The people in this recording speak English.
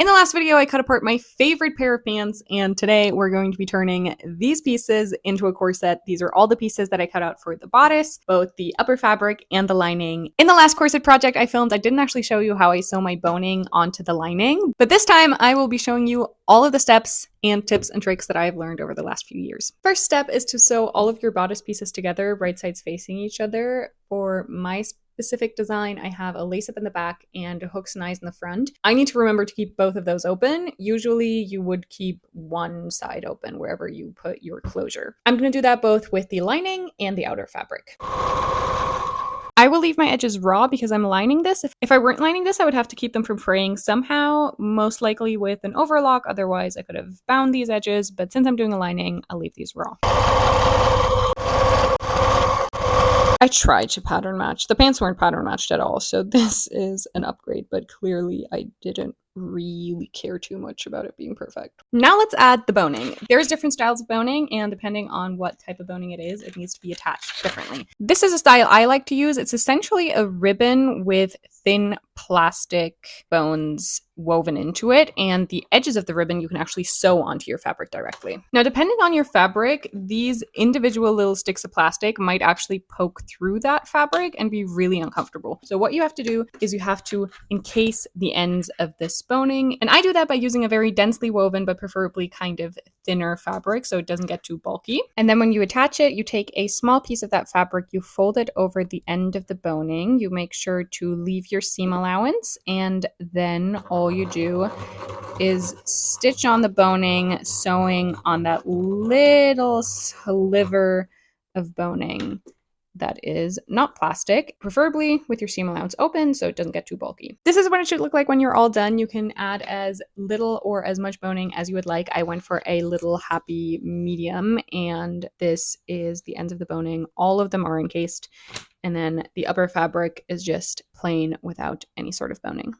In the last video, I cut apart my favorite pair of pants, and today we're going to be turning these pieces into a corset. These are all the pieces that I cut out for the bodice, both the upper fabric and the lining. In the last corset project I filmed, I didn't actually show you how I sew my boning onto the lining, but this time I will be showing you all of the steps and tips and tricks that I've learned over the last few years. First step is to sew all of your bodice pieces together, right sides facing each other. For my specific design, I have a lace up in the back and hooks and eyes in the front. I need to remember to keep both of those open. Usually you would keep one side open wherever you put your closure. I'm going to do that both with the lining and the outer fabric. I will leave my edges raw because I'm lining this. If I weren't lining this, I would have to keep them from fraying somehow, most likely with an overlock. Otherwise, I could have bound these edges, but since I'm doing a lining, I'll leave these raw. I tried to pattern match. The pants weren't pattern matched at all, so this is an upgrade, but clearly I didn't really care too much about it being perfect. Now let's add the boning. There's different styles of boning, and depending on what type of boning it is, it needs to be attached differently. This is a style I like to use. It's essentially a ribbon with thin plastic bones woven into it, and the edges of the ribbon you can actually sew onto your fabric directly. Now, depending on your fabric, these individual little sticks of plastic might actually poke through that fabric and be really uncomfortable. So what you have to do is you have to encase the ends of this boning, and I do that by using a very densely woven but preferably kind of thinner fabric so it doesn't get too bulky. And then when you attach it, you take a small piece of that fabric, you fold it over the end of the boning, you make sure to leave your seam allowance, and then all you do is stitch on the boning, sewing on that little sliver of boning that is not plastic, preferably with your seam allowance open so it doesn't get too bulky. This is what it should look like when you're all done. You can add as little or as much boning as you would like. I went for a little happy medium, and this is the ends of the boning. All of them are encased, and then the upper fabric is just plain without any sort of boning.